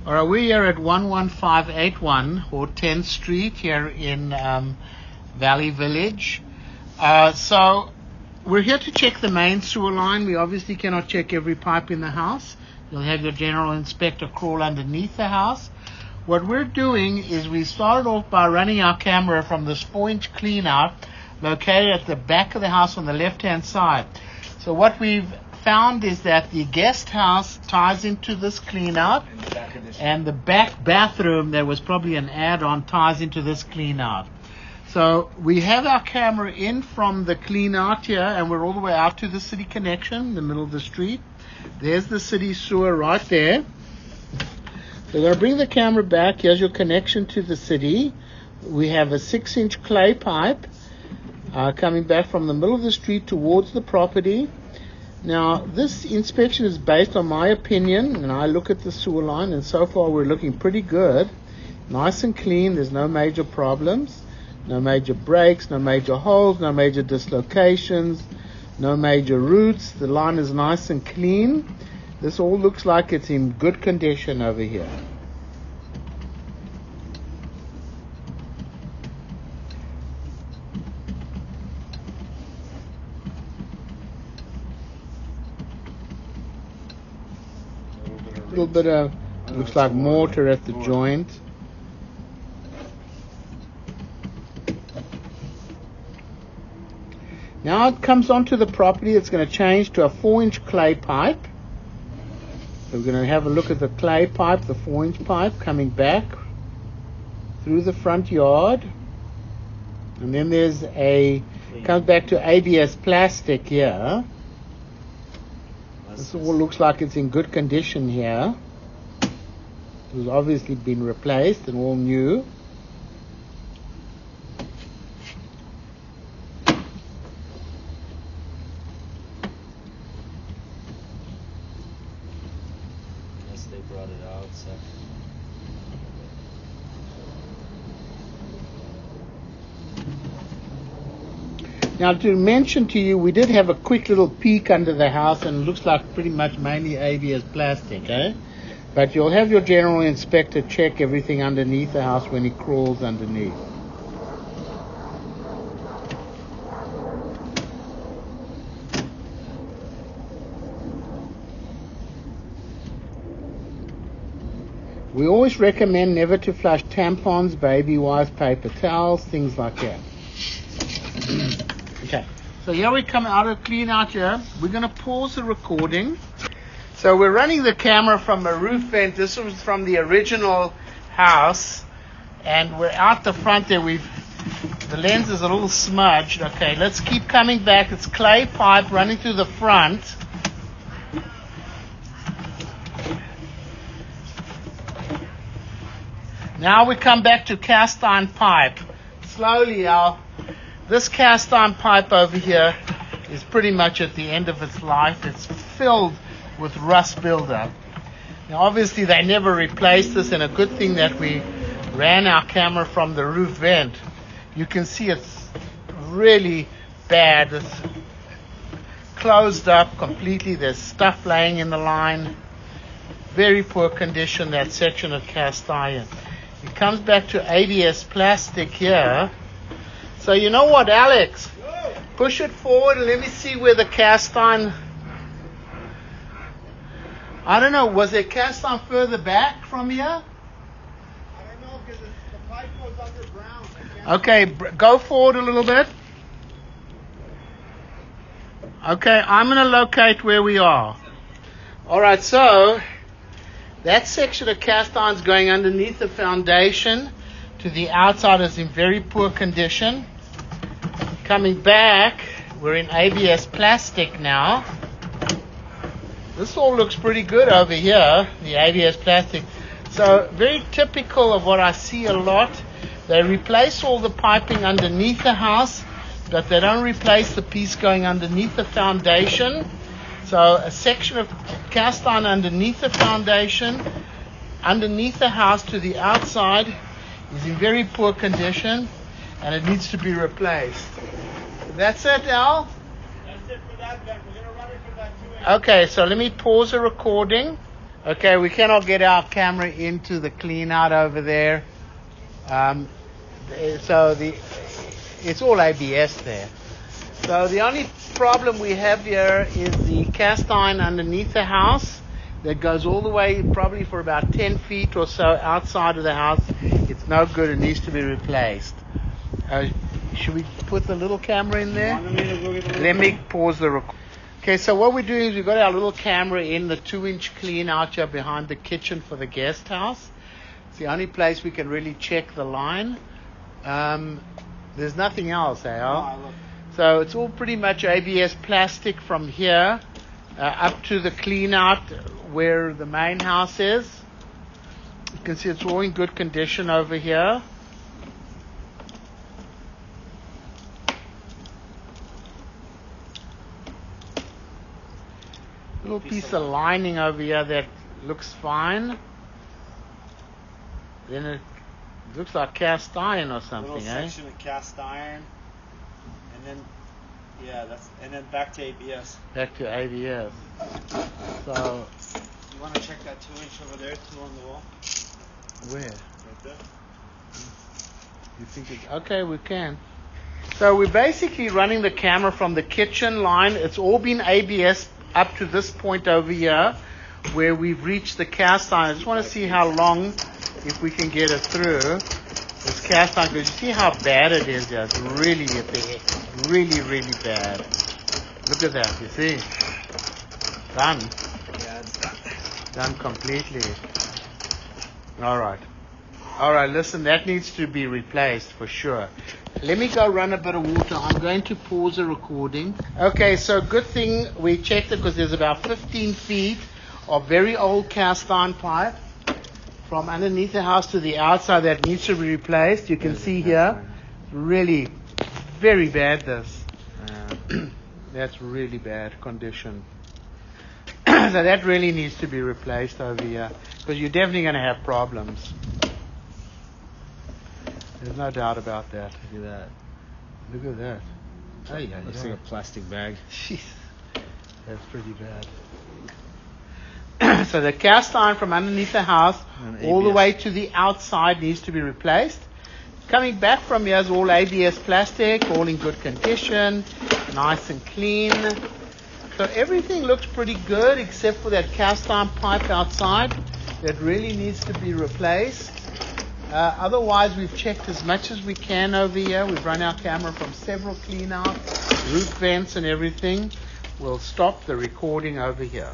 All right, we're here at 11581 Hortense Street here in Valley Village. So we're here to check the main sewer line. We obviously cannot check every pipe in the house. You'll have your general inspector crawl underneath the house. What we're doing is we started off by running our camera from this 4-inch clean out located at the back of the house on the left-hand side. So what we've found is that the guest house ties into this clean out, and the back bathroom, there was probably an add-on, ties into this clean out. So we have our camera in from the clean out here, and we're all the way out to the city connection in the middle of the street. There's the city sewer right there. So we're going to bring the camera back. Here's your connection to the city. We have a 6-inch clay pipe coming back from the middle of the street towards the property. Now, this inspection is based on my opinion, and I look at the sewer line, and so far we're looking pretty good. Nice and clean. There's no major problems, no major breaks, no major holes, no major dislocations, no major roots. The line is nice and clean. This all looks like it's in good condition over here. A little bit of, looks like mortar at the joint. Now it comes onto the property. It's going to change to a 4-inch clay pipe. So we're going to have a look at the clay pipe, the 4-inch pipe coming back through the front yard. And then there's comes back to ABS plastic here. This all looks like it's in good condition here. It has obviously been replaced and all new. Unless they brought it out, so. Now, to mention to you, we did have a quick little peek under the house, and it looks like pretty much mainly ABS plastic, eh? But you'll have your general inspector check everything underneath the house when he crawls underneath. We always recommend never to flush tampons, baby wipes, paper towels, things like that. Okay, so here we come out of clean out here. We're going to pause the recording. So we're running the camera from a roof vent. This was from the original house, and we're out the front there. The lens is a little smudged. Okay, let's keep coming back. It's clay pipe running through the front. Now we come back to cast iron pipe. Slowly, this cast iron pipe over here is pretty much at the end of its life. It's filled with rust buildup. Now obviously they never replaced this, and a good thing that we ran our camera from the roof vent. You can see it's really bad. It's closed up completely. There's stuff laying in the line. Very poor condition, that section of cast iron. It comes back to ABS plastic here. So you know what, Alex? Push it forward and let me see where the cast iron... I don't know, was there cast iron further back from here? I don't know, because the pipe goes underground. Okay, go forward a little bit. Okay, I'm going to locate where we are. Alright, so that section of cast iron is going underneath the foundation to the outside, is in very poor condition. Coming back, we're in ABS plastic now. This all looks pretty good over here, the ABS plastic. So very typical of what I see a lot. They replace all the piping underneath the house, but they don't replace the piece going underneath the foundation. So a section of cast iron underneath the foundation, underneath the house to the outside, is in very poor condition, and it needs to be replaced. That's it, Al? That's it for that vent. We're going to run it for that 2-inch. Okay, so let me pause the recording. Okay, we cannot get our camera into the clean out over there. So it's all ABS there. So the only problem we have here is the cast iron underneath the house that goes all the way probably for about 10 feet or so outside of the house. It's no good. It needs to be replaced. Should we put the little camera in there? Let me pause the record. Okay, so what we're doing is we've got our little camera in the 2-inch clean out here behind the kitchen for the guest house. It's the only place we can really check the line. There's nothing else, Al. So it's all pretty much ABS plastic from here up to the clean out where the main house is. You can see it's all in good condition over here. Little piece of lining over here that looks fine. Then it looks like cast iron or something, little section of cast iron, and then and then back to ABS. Back to ABS. So you want to check that 2-inch over there, 2 on the wall? Where? Right there. You think it's okay? We can. So we're basically running the camera from the kitchen line. It's all been ABS up to this point over here, where we've reached the cast iron. I just want to see how long, if we can get it through this cast iron, because you see how bad it is. Yeah, it's really really bad. Look at that. You see, done. Yeah, it's done. Done completely. All right. Listen, that needs to be replaced for sure. Let me go run a bit of water. I'm going to pause the recording. Okay, so good thing we checked it, because there's about 15 feet of very old cast iron pipe from underneath the house to the outside that needs to be replaced. You can see here, really very bad this. That's really bad condition. So that really needs to be replaced over here, because you're definitely going to have problems. There's no doubt about that. Look at that. Look at that. Oh, yeah, Looks like a plastic bag. Jeez, that's pretty bad. So the cast iron from underneath the house all the way to the outside needs to be replaced. Coming back from here is all ABS plastic, all in good condition, nice and clean. So everything looks pretty good except for that cast iron pipe outside that really needs to be replaced. Otherwise, we've checked as much as we can over here. We've run our camera from several clean outs, roof vents and everything. We'll stop the recording over here.